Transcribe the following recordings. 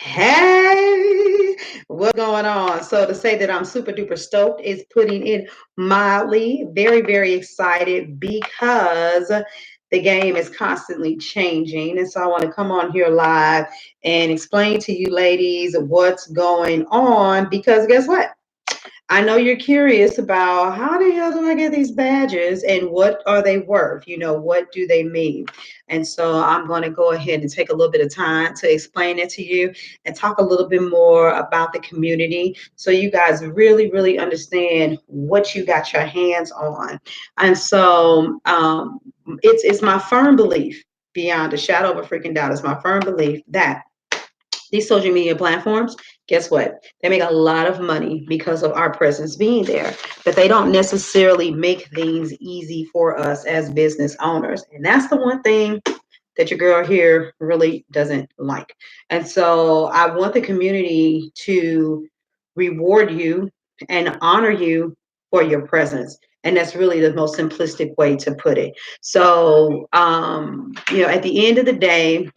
Hey, what's going on? So to say that I'm super duper stoked is putting it mildly. Very, very excited because the game is constantly changing. And so I want to come on here live and explain to you ladies what's going on because guess what? I know you're curious about how the hell do I get these badges and what are they worth? What do they mean? And so I'm going to go ahead and take a little bit of time to explain it to you and talk a little bit more about the community so you guys really, really understand what you got your hands on. And so it's my firm belief, beyond a shadow of a freaking doubt, it's my firm belief that these social media platforms, guess what? They make a lot of money because of our presence being there, but they don't necessarily make things easy for us as business owners. And that's the one thing that your girl here really doesn't like. And so I want the community to reward you and honor you for your presence. And that's really the most simplistic way to put it. So, at the end of the day,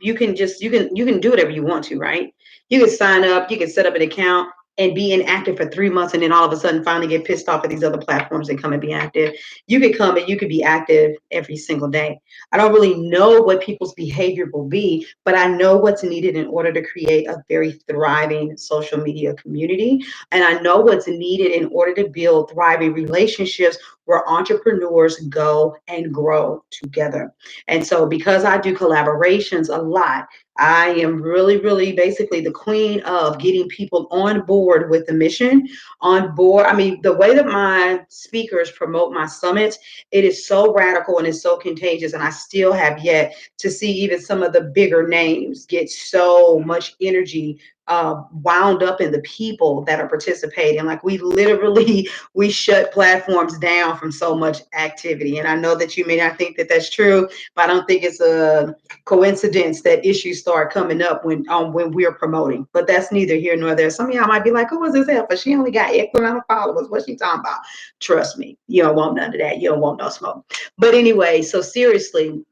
you can do whatever you want to, right? You can sign up, you can set up an account and be inactive for 3 months and then all of a sudden finally get pissed off at these other platforms and come and be active. You could come and you could be active every single day. I don't really know what people's behavior will be, but I know what's needed in order to create a very thriving social media community. And I know what's needed in order to build thriving relationships where entrepreneurs go and grow together. And so, because I do collaborations a lot, I am really, really basically the queen of getting people on board with the mission, on board. I mean, the way that my speakers promote my summits, it is so radical and it's so contagious. And I still have yet to see even some of the bigger names get so much energy wound up in the people that are participating. Like we literally we shut platforms down from so much activity. And I know that you may not think that that's true, but I don't think it's a coincidence that issues start coming up when we're promoting. But that's neither here nor there. Some of y'all might be like, "Who is this helper? She only got X amount of followers. What's she talking about?" Trust me, you don't want none of that. You don't want no smoke. But anyway, so seriously,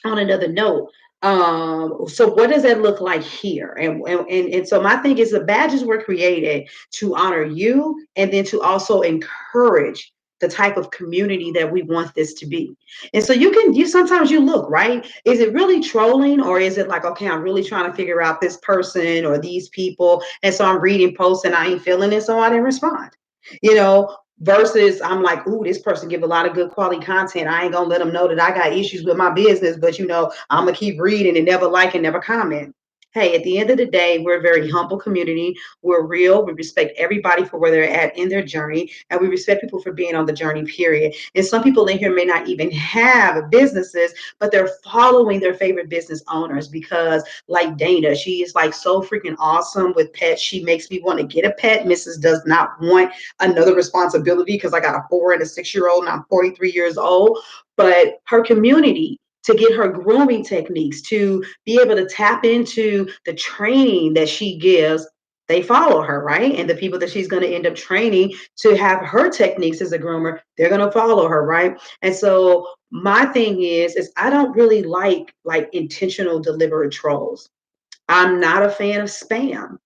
on another note, so what does that look like here? And so my thing is the badges were created to honor you and then to also encourage the type of community that we want this to be. And so you sometimes you look, right? Is it really trolling or is it like, okay, I'm really trying to figure out this person or these people. And so I'm reading posts and I ain't feeling it, so I didn't respond. You know, versus I'm like, ooh, this person give a lot of good quality content. I ain't gonna let them know that I got issues with my business, but I'm gonna keep reading and never like and never comment. Hey, at the end of the day, we're a very humble community. We're real. We respect everybody for where they're at in their journey, and we respect people for being on the journey, period. And some people in here may not even have businesses, but they're following their favorite business owners because, like Dana, she is like so freaking awesome with pets. She makes me want to get a pet. Mrs. does not want another responsibility because I got a 4 and a 6-year-old and I'm 43 years old. But her community, to get her grooming techniques, to be able to tap into the training that she gives, they follow her, right? And the people that she's going to end up training to have her techniques as a groomer, they're going to follow her, right? And so my thing is I don't really like intentional deliberate trolls. I'm not a fan of spam.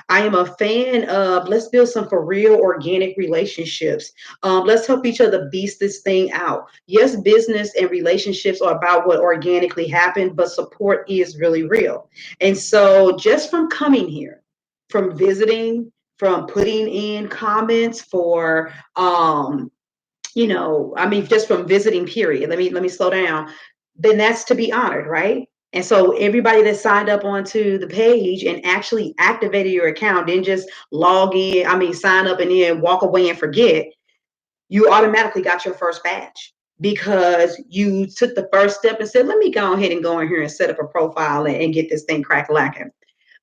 I am a fan of let's build some for real organic relationships. Let's help each other beast this thing out. Yes, business and relationships are about what organically happened, but support is really real. And so, just from coming here, from visiting, from putting in comments for, I mean, just from visiting, period. Let me slow down. Then that's to be honored, right? And so everybody that signed up onto the page and actually activated your account, didn't just log in, I mean, sign up and then walk away and forget, you automatically got your first badge because you took the first step and said, let me go ahead and go in here and set up a profile and get this thing crack lacking.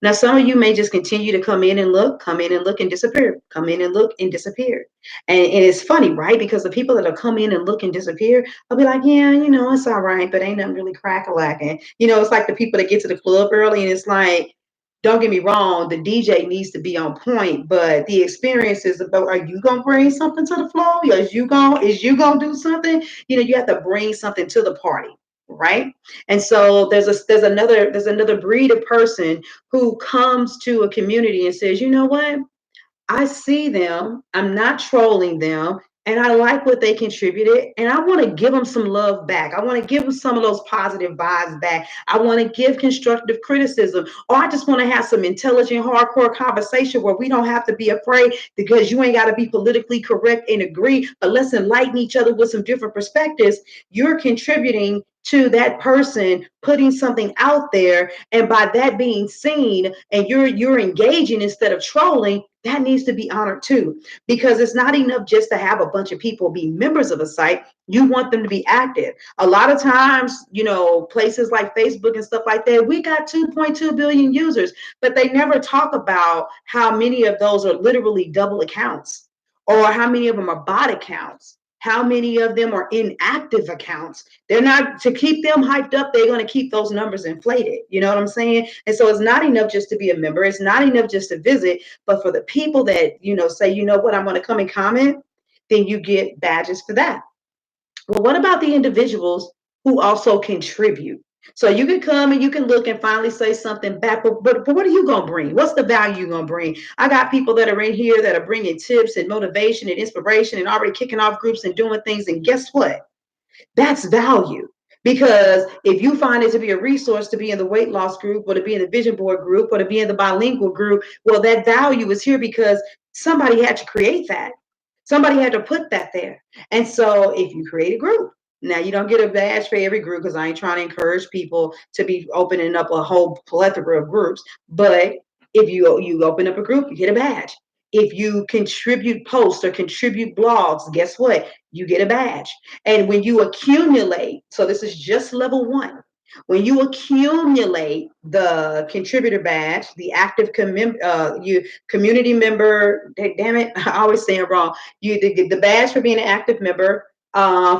Now, some of you may just continue to come in and look and disappear, come in and look and disappear. And it's funny, right? Because the people that'll come in and look and disappear, I'll be like, yeah, it's all right, but ain't nothing really crack a lacking. It's like the people that get to the club early and it's like, don't get me wrong, the DJ needs to be on point, but the experience is about, are you gonna bring something to the floor? Is you gonna do something? You have to bring something to the party. right? And so there's another breed of person who comes to a community and says, you know what? I see them, I'm not trolling them, and I like what they contributed, and I want to give them some love back. I want to give them some of those positive vibes back. I want to give constructive criticism, or I just want to have some intelligent, hardcore conversation where we don't have to be afraid because you ain't got to be politically correct and agree, but let's enlighten each other with some different perspectives. You're contributing to that person putting something out there, and by that being seen and you're engaging instead of trolling, that needs to be honored too, because it's not enough just to have a bunch of people be members of a site. You want them to be active. A lot of times, places like Facebook and stuff like that, we got 2.2 billion users, but they never talk about how many of those are literally double accounts, or how many of them are bot accounts, how many of them are inactive accounts. They're not, to keep them hyped up, they're going to keep those numbers inflated. You know what I'm saying? And so it's not enough just to be a member. It's not enough just to visit. But for the people that, say, you know what, I'm going to come and comment, then you get badges for that. Well, what about the individuals who also contribute? So you can come and you can look and finally say something back, but what are you going to bring? What's the value you're going to bring? I got people that are in here that are bringing tips and motivation and inspiration and already kicking off groups and doing things. And guess what? That's value. Because if you find it to be a resource to be in the weight loss group, or to be in the vision board group, or to be in the bilingual group, well, that value is here because somebody had to create that. Somebody had to put that there. And so if you create a group, now you don't get a badge for every group, because I ain't trying to encourage people to be opening up a whole plethora of groups. But if you open up a group, you get a badge. If you contribute posts or contribute blogs, guess what? You get a badge. And when you accumulate, so this is just level one. When you accumulate the contributor badge, the active community member, damn it, I always say it wrong. The badge for being an active member,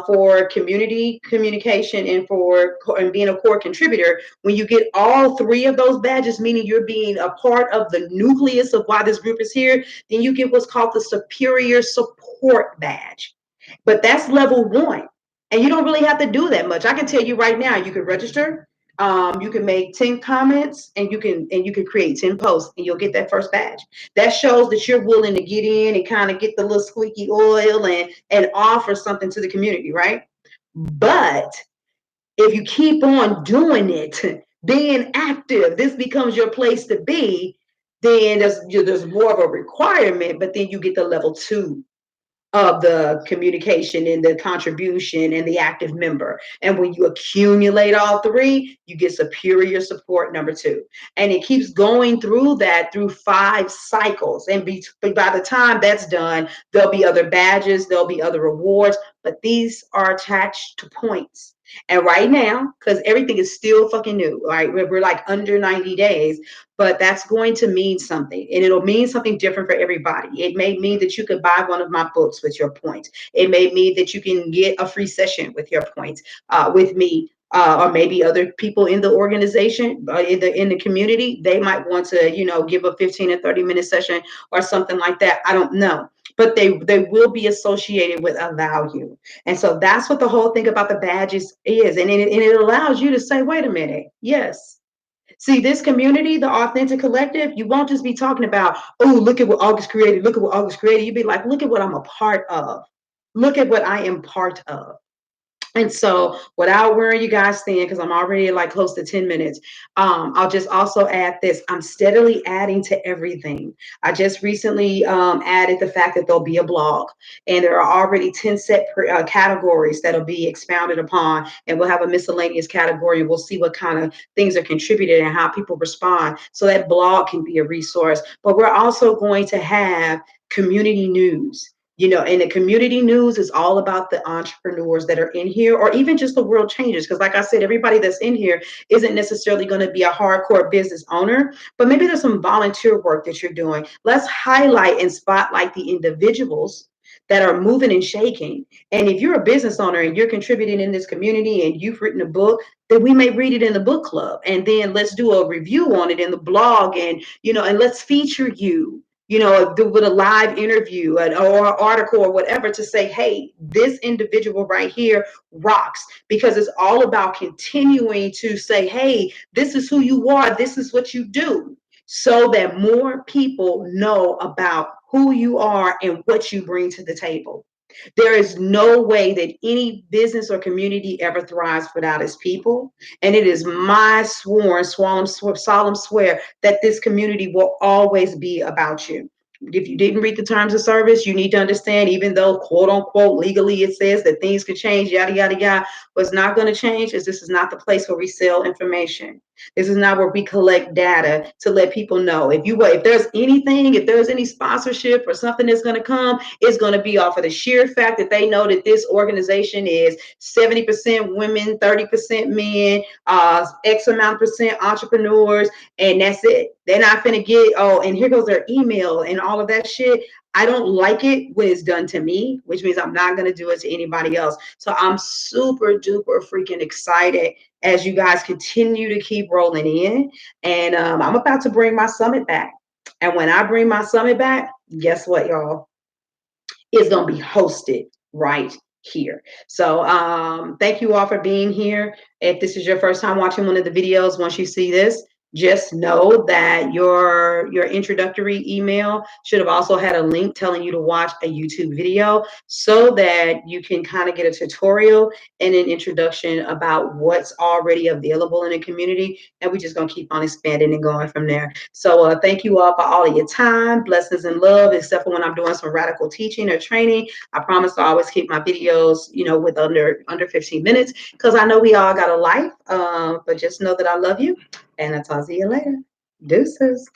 for community communication, and being a core contributor. When you get all three of those badges, meaning you're being a part of the nucleus of why this group is here, then you get what's called the superior support badge. But that's level one. And you don't really have to do that much. I can tell you right now, you can register, you can make 10 comments, and you can create 10 posts, and you'll get that first badge. That shows that you're willing to get in and kind of get the little squeaky oil and offer something to the community, right? But if you keep on doing it, being active, this becomes your place to be, then there's more of a requirement, but then you get the level two of the communication and the contribution and the active member. And when you accumulate all three, you get superior support number two. And it keeps going through that through 5 cycles. And by the time that's done, there'll be other badges, there'll be other rewards, but these are attached to points. And right now, because everything is still fucking new, right? We're like under 90 days, but that's going to mean something, and it'll mean something different for everybody. It may mean that you could buy one of my books with your points. It may mean that you can get a free session with your points, with me, or maybe other people in the organization, in the community. They might want to, give a 15 or 30-minute session or something like that. I don't know. But they will be associated with a value. And so that's what the whole thing about the badges is. And it allows you to say, wait a minute, yes. See, this community, the Authentic Collective, you won't just be talking about, oh, look at what August created. Look at what August created. You'd be like, look at what I'm a part of. Look at what I am part of. And so without wearing you guys thin, because I'm already like close to 10 minutes, I'll just also add this. I'm steadily adding to everything. I just recently added the fact that there'll be a blog, and there are already 10 set categories that'll be expounded upon, and we'll have a miscellaneous category, and we'll see what kind of things are contributed and how people respond. So that blog can be a resource. But we're also going to have community news. And the community news is all about the entrepreneurs that are in here, or even just the world changers. Because like I said, everybody that's in here isn't necessarily going to be a hardcore business owner, but maybe there's some volunteer work that you're doing. Let's highlight and spotlight the individuals that are moving and shaking. And if you're a business owner and you're contributing in this community and you've written a book, then we may read it in the book club. And then let's do a review on it in the blog, and let's feature you. with a live interview or article or whatever to say, hey, this individual right here rocks, because it's all about continuing to say, hey, this is who you are, this is what you do, so that more people know about who you are and what you bring to the table. There is no way that any business or community ever thrives without its people. And it is my solemn swear that this community will always be about you. If you didn't read the terms of service, you need to understand, even though quote unquote legally it says that things could change, yada, yada, yada, what's not going to change is this is not the place where we sell information. This is not where we collect data to let people know. If there's anything, if there's any sponsorship or something that's going to come, it's going to be off of the sheer fact that they know that this organization is 70% women, 30% men, X amount percent entrepreneurs, and that's it. They're not going to get, oh, and here goes their email and all of that shit. I don't like it when it's done to me, which means I'm not going to do it to anybody else. So I'm super duper freaking excited as you guys continue to keep rolling in. And I'm about to bring my summit back. And when I bring my summit back, guess what, y'all? It's going to be hosted right here. So thank you all for being here. If this is your first time watching one of the videos, once you see this, just know that your introductory email should have also had a link telling you to watch a YouTube video, so that you can kind of get a tutorial and an introduction about what's already available in the community. And we're just going to keep on expanding and going from there. So thank you all for all of your time, blessings and love, except for when I'm doing some radical teaching or training. I promise to always keep my videos, with under 15 minutes, because I know we all got a life. But just know that I love you. And I'll talk to you later. Deuces.